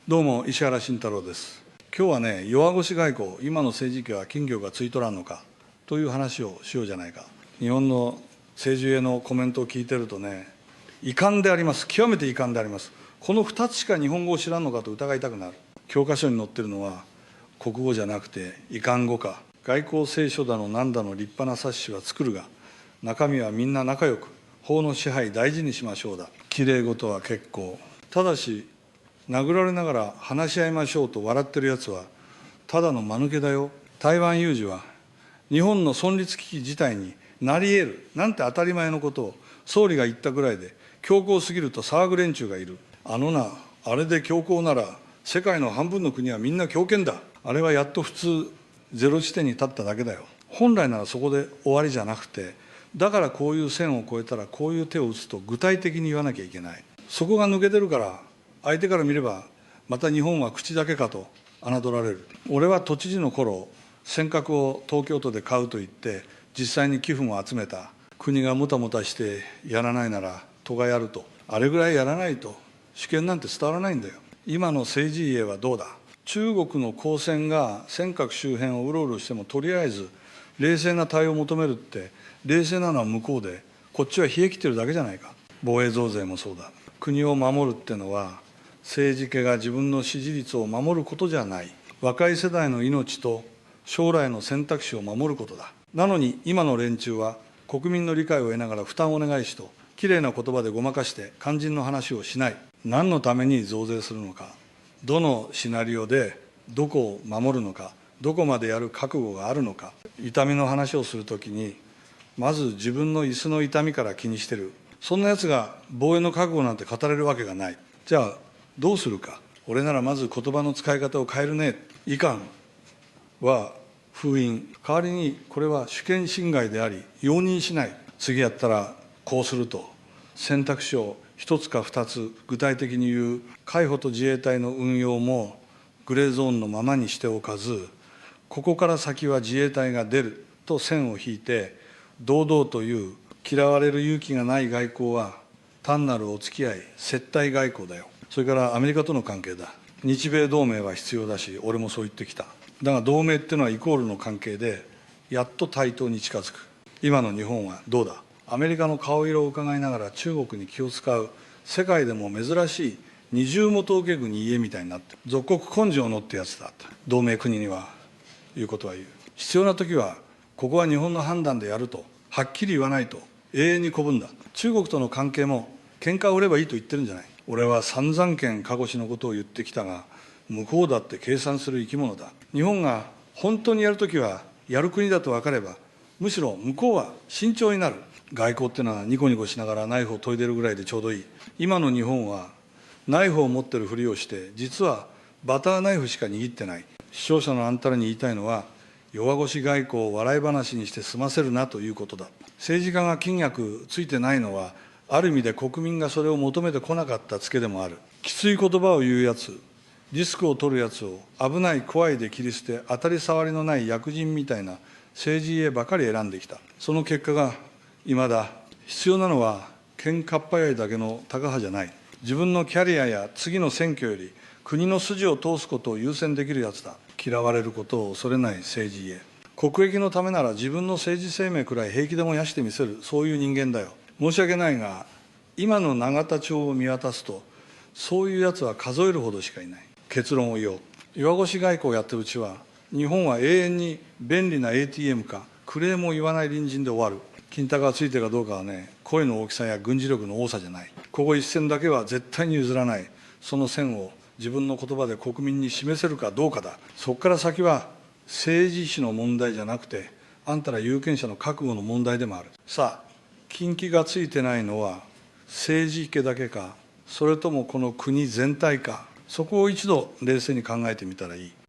どうも、石原慎太郎です。今日はね、弱腰外交、今の政治家は金魚がついとらんのかという話をしようじゃないか。日本の政治へのコメントを聞いてるとね、遺憾であります、極めて遺憾であります。この2つしか日本語を知らんのかと疑いたくなる。教科書に載ってるのは、国語じゃなくて遺憾語か、外交聖書だのなんだの立派な冊子は作るが、中身はみんな仲良く、法の支配大事にしましょうだ。きれい事は結構。ただし、殴られながら話し合いましょうと笑ってるやつは、ただの間抜けだよ。台湾有事は、日本の存立危機事態になり得る、なんて当たり前のことを総理が言ったぐらいで、強硬すぎると騒ぐ連中がいる。あれで強硬なら、世界の半分の国はみんな強権だ。あれはやっと普通、ゼロ地点に立っただけだよ。本来ならそこで終わりじゃなくて、だからこういう線を越えたらこういう手を打つと具体的に言わなきゃいけない。そこが抜けてるから、相手から見れば、また日本は口だけかと侮られる。俺は都知事の頃、尖閣を東京都で買うと言って、実際に寄付も集めた。国がもたもたしてやらないなら、都がやると。あれぐらいやらないと、主権なんて伝わらないんだよ。今の政治家はどうだ。中国の公船が尖閣周辺をうろうろしても、とりあえず冷静な対応を求めるって、冷静なのは向こうで、こっちは冷え切ってるだけじゃないか。防衛増税もそうだ。国を守るってのは、政治家が自分の支持率を守ることじゃない。若い世代の命と将来の選択肢を守ることだ。なのに今の連中は国民の理解を得ながら負担をお願いしと、きれいな言葉でごまかして肝心の話をしない。何のために増税するのか、どのシナリオでどこを守るのか、どこまでやる覚悟があるのか。痛みの話をするときに、まず自分の椅子の痛みから気にしてる。そんなやつが防衛の覚悟なんて語れるわけがない。じゃあ、どうするか。俺ならまず言葉の使い方を変えるね。遺憾は封印。代わりにこれは主権侵害であり、容認しない。次やったらこうすると。選択肢を一つか二つ具体的に言う。海保と自衛隊の運用もグレーゾーンのままにしておかず、ここから先は自衛隊が出ると線を引いて、堂々という嫌われる勇気がない外交は単なるお付き合い、接待外交だよ。それからアメリカとの関係だ。日米同盟は必要だし、俺もそう言ってきた。だが同盟っていうのはイコールの関係で、やっと対等に近づく。今の日本はどうだ。アメリカの顔色を伺いながら中国に気を使う、世界でも珍しい二重元請け国家みたいになって、属国根性のってやつだと。同盟国には言うことは言う。必要な時は、ここは日本の判断でやると、はっきり言わないと永遠に鼓舞んだ。中国との関係も喧嘩を売ればいいと言ってるんじゃない。俺は散々県鹿児島のことを言ってきたが、向こうだって計算する生き物だ。日本が本当にやるときはやる国だと分かれば、むしろ向こうは慎重になる。外交っていうのはニコニコしながらナイフを研いでるぐらいでちょうどいい。今の日本はナイフを持ってるふりをして、実はバターナイフしか握ってない。視聴者のあんたらに言いたいのは、弱腰外交を笑い話にして済ませるなということだ。政治家が金脈ついてないのは、ある意味で国民がそれを求めてこなかったツケでもある。きつい言葉を言うやつ、リスクを取るやつを危ない怖いで切り捨て、当たり障りのない役人みたいな政治家ばかり選んできた。その結果がいまだ。必要なのは喧嘩っ早いだけのタカ派じゃない。自分のキャリアや次の選挙より国の筋を通すことを優先できるやつだ。嫌われることを恐れない政治家。国益のためなら自分の政治生命くらい平気で燃やしてみせる、そういう人間だよ。申し訳ないが、今の永田町を見渡すと、そういうやつは数えるほどしかいない。結論を言おう。弱腰外交をやってるうちは、日本は永遠に便利な ATM か、クレームを言わない隣人で終わる。金太がついてるかどうかはね、声の大きさや軍事力の多さじゃない。ここ一線だけは絶対に譲らない。その線を自分の言葉で国民に示せるかどうかだ。そこから先は政治史の問題じゃなくて、あんたら有権者の覚悟の問題でもある。さあ、近畿がついてないのは政治家だけか、それともこの国全体か、そこを一度冷静に考えてみたらいい。